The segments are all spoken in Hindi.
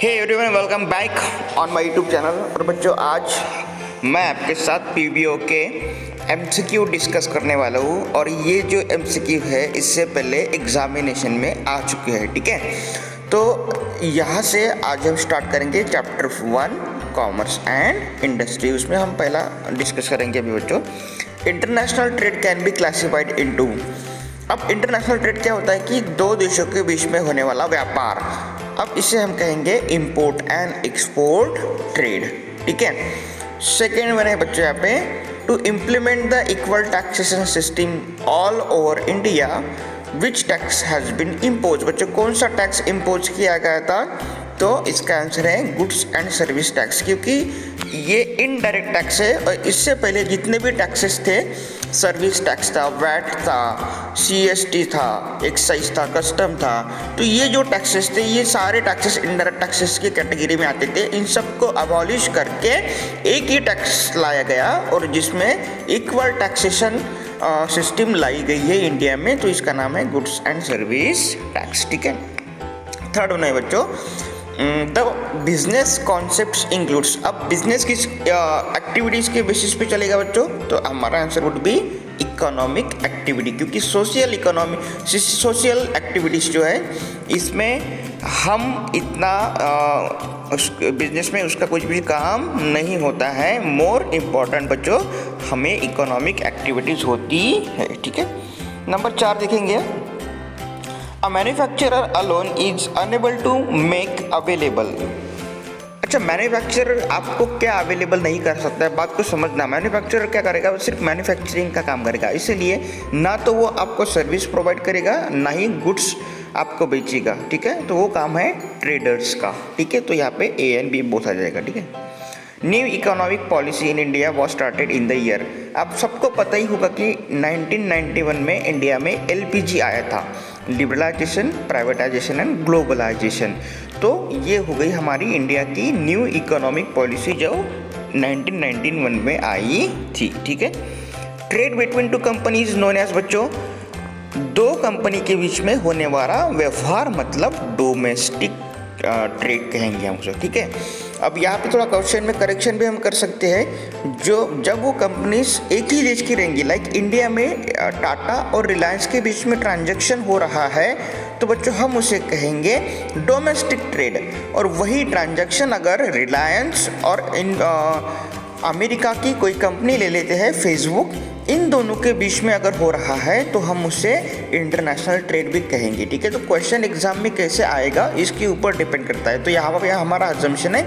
Hey everyone, welcome back on my YouTube channel. और बच्चों, आज मैं आपके साथ पीबीओ के एमसीक्यू डिस्कस करने वाला हूँ। और ये जो एमसीक्यू है इससे पहले एग्जामिनेशन में आ चुके हैं, ठीक है। तो यहाँ से आज हम स्टार्ट करेंगे चैप्टर 1 कॉमर्स एंड इंडस्ट्री। उसमें हम पहला डिस्कस करेंगे अभी बच्चों, international trade can be classified into. अब इंटरनेशनल ट्रेड क्या होता है कि दो देशों के बीच में होने वाला व्यापार। अब इसे हम कहेंगे इंपोर्ट एंड एक्सपोर्ट ट्रेड, ठीक है। सेकेंड वन है बच्चों यहाँ पे, to implement the equal taxation system all over India which tax has been impose. बच्चों, कौन सा टैक्स इम्पोज किया गया था? तो इसका आंसर है गुड्स एंड सर्विस टैक्स, क्योंकि ये इनडायरेक्ट टैक्स है। और इससे पहले जितने भी टैक्सेस थे, सर्विस टैक्स था, वैट था, सीएसटी था, एक्साइज था, कस्टम था, तो ये जो टैक्सेस थे ये सारे टैक्सेस इनडायरेक्ट टैक्सेस की कैटेगरी में आते थे। इन सबको अबॉलिश करके एक ही टैक्स लाया गया और जिसमें इक्वल टैक्सेशन सिस्टम लाई गई है इंडिया में, तो इसका नाम है गुड्स एंड सर्विस टैक्स, ठीक है। थर्ड वन है बच्चों, द बिजनेस कॉन्सेप्ट्स इंक्लूड्स। अब बिजनेस किस एक्टिविटीज़ के बेसिस पे चलेगा बच्चों? तो हमारा answer would be economic activity, क्योंकि सोशल एक्टिविटीज़ जो है इसमें हम इतना उस बिजनेस में उसका कुछ भी काम नहीं होता है। मोर इम्पॉर्टेंट बच्चों हमें इकोनॉमिक एक्टिविटीज़ होती है, ठीक है। नंबर 4 देखेंगे, A manufacturer alone is unable to make available। अच्छा, मैन्युफैक्चरर आपको क्या अवेलेबल नहीं कर सकता है, बात को समझना। मैन्युफैक्चरर क्या करेगा? वो सिर्फ मैन्युफैक्चरिंग का काम करेगा, इसीलिए ना तो वो आपको सर्विस प्रोवाइड करेगा, ना ही गुड्स आपको बेचेगा, ठीक है। तो वो काम है ट्रेडर्स का, ठीक है। तो यहाँ पे ए एंड बी बोथ आ जाएगा, ठीक है। New economic policy in India was started in the year. आप सबको पता ही होगा कि 1991 में इंडिया में एलपीजी आया था, लिबरलाइजेशन, प्राइवेटाइजेशन एंड ग्लोबलाइजेशन। तो ये हो गई हमारी इंडिया की न्यू इकोनॉमिक पॉलिसी जो 1991 में आई थी, ठीक है। Trade between two companies known as बच्चों, दो कंपनी के बीच में होने वाला व्यवहार मतलब डोमेस्टिक ट्रेड कहेंगे हम उसे, ठीक है। अब यहाँ पे थोड़ा क्वेश्चन में करेक्शन भी हम कर सकते हैं। जब वो कंपनीज एक ही देश की रहेंगी, लाइक इंडिया में टाटा और रिलायंस के बीच में ट्रांजैक्शन हो रहा है, तो बच्चों हम उसे कहेंगे डोमेस्टिक ट्रेड। और वही ट्रांजैक्शन अगर रिलायंस और अमेरिका की कोई कंपनी ले लेते हैं, फेसबुक, इन दोनों के बीच में अगर हो रहा है तो हम उसे इंटरनेशनल ट्रेड भी कहेंगे, ठीक है। तो क्वेश्चन एग्जाम में कैसे आएगा इसके ऊपर डिपेंड करता है। तो यहाँ पर हमारा अजम्पशन है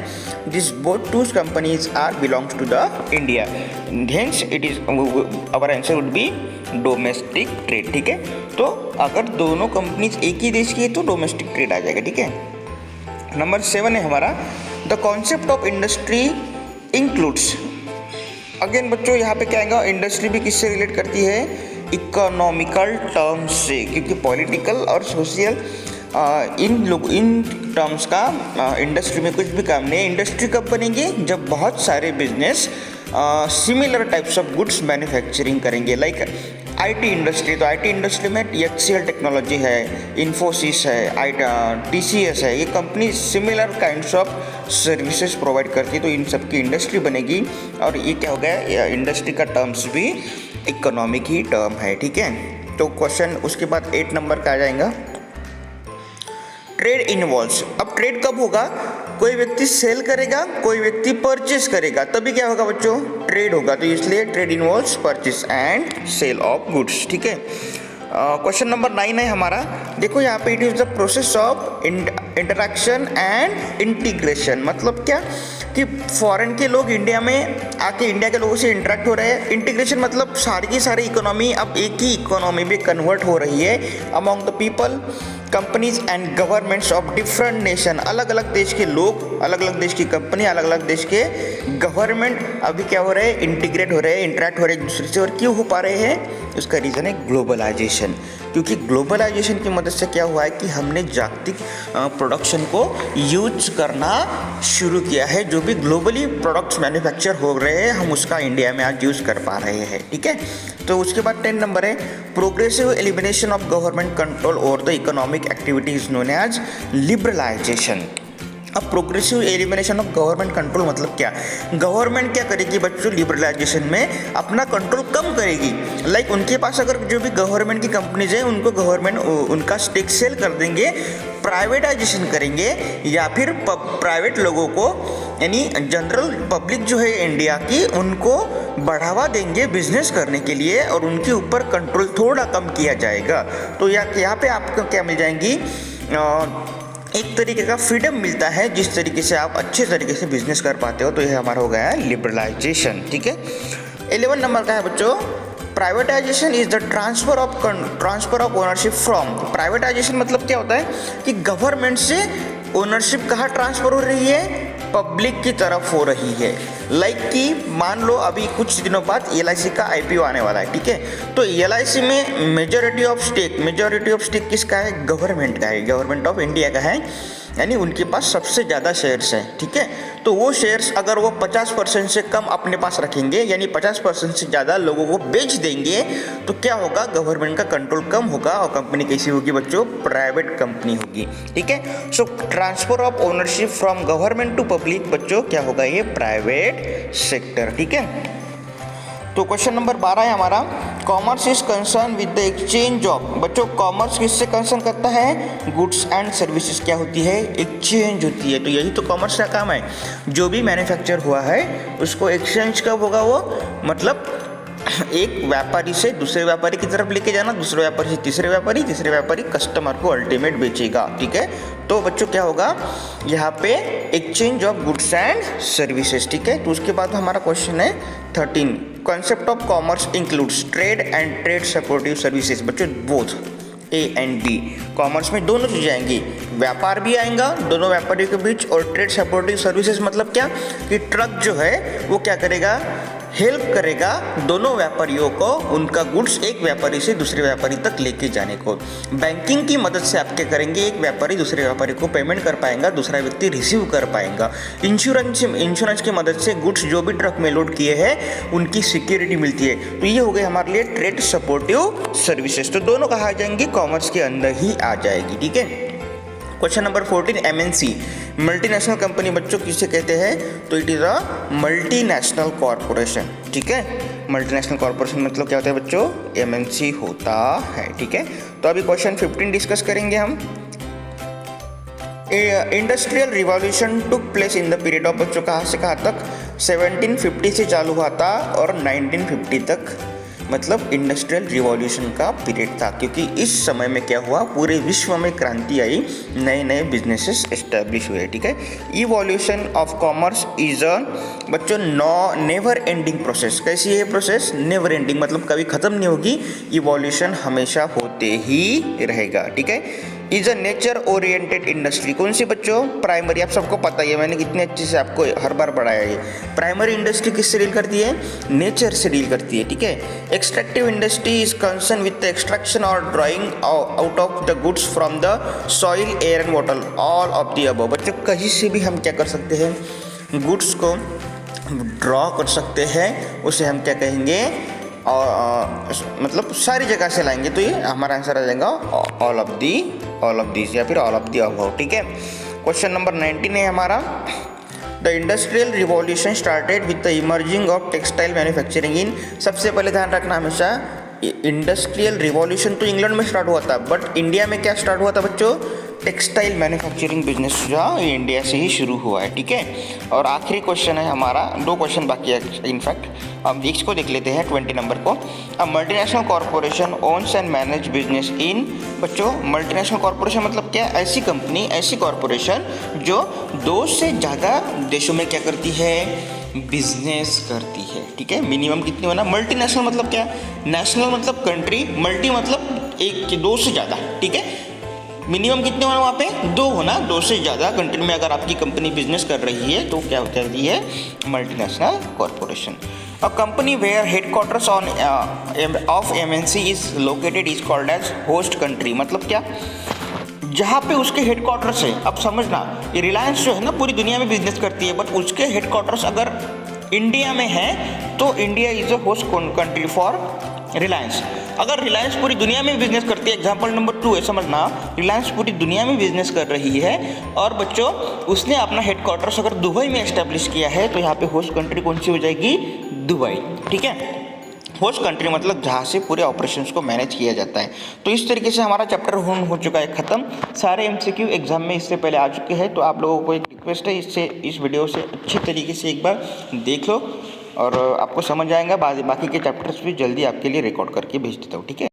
this both two companies are belongs to the India, hence it is our answer would be domestic trade, ठीक है। तो अगर दोनों कंपनीज एक ही देश की है तो डोमेस्टिक ट्रेड आ जाएगा, ठीक है। नंबर 7 है हमारा, the concept of industry includes. Again बच्चों यहाँ पे क्या आएगा, इंडस्ट्री भी किससे रिलेट करती है? इकोनॉमिकल टर्म्स से, क्योंकि पॉलिटिकल और सोशल इन टर्म्स का इंडस्ट्री में कुछ भी काम नहीं है। इंडस्ट्री कब बनेंगे? जब बहुत सारे business similar types of goods manufacturing करेंगे, लाइक आईटी इंडस्ट्री। तो आईटी इंडस्ट्री में HCL टेक्नोलॉजी है, इन्फोसिस है, TCS है, ये company similar kinds of services provide करती है। तो इन सब की इंडस्ट्री बनेगी। और ये क्या हो गया, इंडस्ट्री का टर्म्स भी इकोनॉमिक ही टर्म है, ठीक है। तो क्वेश्चन उसके बाद 8 नंबर का आ जाएगा, ट्रेड इन्वॉल्व्स। अब ट्रेड कब होगा? कोई व्यक्ति सेल करेगा, कोई व्यक्ति परचेस करेगा, तभी क्या होगा बच्चों? ट्रेड होगा। तो इसलिए trade involves purchase and sale of goods, ठीक है। क्वेश्चन नंबर 9 है हमारा, देखो यहाँ पे, it is the process of interaction and integration. मतलब क्या कि फॉरेन के लोग इंडिया में आके इंडिया के लोगों से इंटरेक्ट हो रहे हैं। इंटीग्रेशन मतलब सारी की सारी इकोनॉमी अब एक ही इकोनॉमी में कन्वर्ट हो रही है among the people, companies and governments of different nation. अलग अलग देश के लोग, अलग अलग देश की कंपनी, अलग अलग देश के गवर्नमेंट अभी क्या हो रहे हैं? इंटीग्रेट हो रहे हैं, इंटरेक्ट हो रहे हैं एक दूसरे से। और क्यों हो पा रहे हैं? उसका रीज़न है ग्लोबलाइजेशन, क्योंकि ग्लोबलाइजेशन की मदद से क्या हुआ है कि हमने जागतिक प्रोडक्शन को यूज करना शुरू किया है। जो भी ग्लोबली प्रोडक्ट्स मैन्युफैक्चर हो रहे हैं हम उसका इंडिया में आज यूज़ कर पा रहे हैं, ठीक है। तो उसके बाद 10 नंबर है, progressive elimination of government control over the economic activities known as liberalisation. अब progressive elimination of government control मतलब क्या? गवर्नमेंट क्या करेगी बच्चों, लिबरलाइजेशन में अपना कंट्रोल कम करेगी। लाइक उनके पास अगर जो भी गवर्नमेंट की कंपनीज है उनको गवर्नमेंट उनका स्टेक सेल कर देंगे, प्राइवेटाइजेशन करेंगे, या फिर प्राइवेट लोगों को यानी जनरल पब्लिक जो है इंडिया की उनको बढ़ावा देंगे बिजनेस करने के लिए, और उनके ऊपर कंट्रोल थोड़ा कम किया जाएगा। तो यहाँ पे आपको क्या मिल जाएंगी, एक तरीके का फ्रीडम मिलता है जिस तरीके से आप अच्छे तरीके से बिजनेस कर पाते हो। तो यह हमारा हो गया है लिबरलाइजेशन। ठीक है, 11 नंबर का है बच्चों, privatisation is the transfer of ownership from. Privatisation मतलब क्या होता है कि गवर्नमेंट से ओनरशिप कहाँ ट्रांसफर हो रही है, पब्लिक की तरफ हो रही है। लाइक कि मान लो अभी कुछ दिनों बाद LIC का IPO आने वाला है। ठीक है, तो LIC में मेजॉरिटी ऑफ स्टेक किसका है, गवर्नमेंट का है, गवर्नमेंट ऑफ इंडिया का है, यानी उनके पास सबसे ज़्यादा शेयर्स हैं। ठीक है, तो वो शेयर्स अगर वो 50% से कम अपने पास रखेंगे, यानी 50% से ज़्यादा लोगों को बेच देंगे, तो क्या होगा, गवर्नमेंट का कंट्रोल कम होगा और कंपनी कैसी होगी बच्चों, प्राइवेट कंपनी होगी। ठीक है, so transfer of ownership from government to public बच्चों क्या होगा, ये प्राइवेट सेक्टर। ठीक है, तो क्वेश्चन नंबर 12 है हमारा, commerce is concern with the exchange of. बच्चों कॉमर्स किससे कंसर्न करता है, गुड्स एंड सर्विसेज क्या होती है, एक्सचेंज होती है। तो यही तो कॉमर्स का काम है, जो भी मैन्युफैक्चर हुआ है उसको एक्सचेंज कब होगा, वो मतलब एक व्यापारी से दूसरे व्यापारी की तरफ लेके जाना, दूसरे व्यापारी से तीसरे व्यापारी कस्टमर को अल्टीमेट बेचेगा। ठीक है, तो बच्चों क्या होगा यहाँ पे, exchange of goods and services. ठीक है, तो उसके बाद हमारा क्वेश्चन है 13, concept of commerce includes trade and trade supportive services. बच्चों both A and B, commerce में दोनों चीज़ें आएंगी, व्यापार भी आएगा दोनों व्यापारियों के बीच, और ट्रेड सपोर्टिव सर्विसेज मतलब क्या कि ट्रक जो है वो क्या करेगा, हेल्प करेगा दोनों व्यापारियों को उनका गुड्स एक व्यापारी से दूसरे व्यापारी तक लेके जाने को। बैंकिंग की मदद से आप क्या करेंगे, एक व्यापारी दूसरे व्यापारी को पेमेंट कर पाएगा, दूसरा व्यक्ति रिसीव कर पाएगा। इंश्योरेंस की मदद से गुड्स जो भी ट्रक में लोड किए हैं उनकी सिक्योरिटी मिलती है। तो ये हो गए हमारे लिए ट्रेड सपोर्टिव सर्विसेज। तो दोनों कहा जाएंगी कॉमर्स के अंदर ही आ जाएगी। ठीक है, question number 14, MNC multinational company बच्चों किसे कहते हैं, तो it is a multinational corporation. ठीक है, मल्टीनेशनल कॉरपोरेशन मतलब क्या होता है बच्चों, MNC होता है। ठीक है, तो अभी क्वेश्चन 15 डिस्कस करेंगे हम। Industrial revolution took place in the period of, बच्चों कहाँ से कहाँ तक, 1750 से चालू हुआ था और 1950 तक मतलब इंडस्ट्रियल रिवॉल्यूशन का पीरियड था, क्योंकि इस समय में क्या हुआ, पूरे विश्व में क्रांति आई, नए नए बिजनेसेस एस्टेब्लिश हुए। ठीक है, evolution of commerce is a बच्चों नेवर एंडिंग प्रोसेस। कैसी है ये प्रोसेस, नेवर एंडिंग मतलब कभी खत्म नहीं होगी, इवोल्यूशन हमेशा होते ही रहेगा। ठीक है, is a nature oriented industry. कौन सी बच्चों, प्राइमरी, आप सबको पता ही है, मैंने कितने अच्छे से आपको हर बार पढ़ाया है। प्राइमरी इंडस्ट्री किससे डील करती है, नेचर से डील करती है। ठीक है, extractive industry is concern with the extraction और drawing out of the goods from the soil, air and water, all of the above. बच्चों कहीं से भी हम क्या कर सकते हैं, गुड्स को ड्रॉ कर सकते हैं, उसे हम क्या कहेंगे, और मतलब सारी जगह से लाएंगे, तो ये हमारा आंसर आ जाएगा ऑल ऑफ दिस या फिर ऑल ऑफ द अबव। ठीक है, क्वेश्चन नंबर 19 है हमारा, the industrial revolution started with the emerging of textile manufacturing इन। सबसे पहले ध्यान रखना हमेशा, इंडस्ट्रियल रिवॉल्यूशन तो इंग्लैंड में स्टार्ट हुआ था, बट इंडिया में क्या स्टार्ट हुआ था बच्चों, टेक्सटाइल मैन्युफैक्चरिंग बिजनेस जो है इंडिया से ही शुरू हुआ है। ठीक है, और आखिरी क्वेश्चन है हमारा, 2 क्वेश्चन बाकी है इनफैक्ट, अब इसको देख लेते हैं 20 नंबर को। अब multinational corporation owns and manage business in. बच्चों मल्टीनेशनल कॉरपोरेशन मतलब क्या, ऐसी कंपनी, ऐसी कॉरपोरेशन जो 2 से ज़्यादा देशों में क्या करती है, बिजनेस करती है। ठीक है, मिनिमम कितनी होना, मल्टीनेशनल मतलब क्या, नेशनल मतलब कंट्री, मल्टी मतलब 1 2 से ज़्यादा। ठीक है, मिनिमम कितने होना वहाँ पे, 2 होना, 2 से ज़्यादा कंट्री में अगर आपकी कंपनी बिजनेस कर रही है तो क्या कहती है, multinational corporation. A company where headquarters of MNC is located is called as host country. मतलब क्या, जहाँ पे उसके हेडक्वार्टर्स है, अब समझना, ये रिलायंस जो है ना पूरी दुनिया में बिजनेस करती है, बट उसके हेडक्वार्टर्स अगर इंडिया में है तो India is a host country for Reliance. अगर रिलायंस पूरी दुनिया में बिजनेस करती है, एग्जाम्पल नंबर 2 है, समझना, रिलायंस पूरी दुनिया में बिजनेस कर रही है और बच्चों उसने अपना हेडक्वार्टर्स अगर दुबई में एस्टेब्लिश किया है तो यहाँ पे होस्ट कंट्री कौन सी हो जाएगी? दुबई। ठीक है, होस्ट कंट्री मतलब जहाँ से पूरे ऑपरेशंस को मैनेज किया जाता है। तो इस तरीके से हमारा चैप्टर हो चुका है ख़त्म। सारे एमसीक्यू एग्जाम में इससे पहले आ चुके हैं, तो आप लोगों को एक रिक्वेस्ट है, इस वीडियो से अच्छी तरीके से एक बार देख लो और आपको समझ आएगा। बाकी के चैप्टर्स भी जल्दी आपके लिए रिकॉर्ड करके भेज देता हूँ। ठीक है।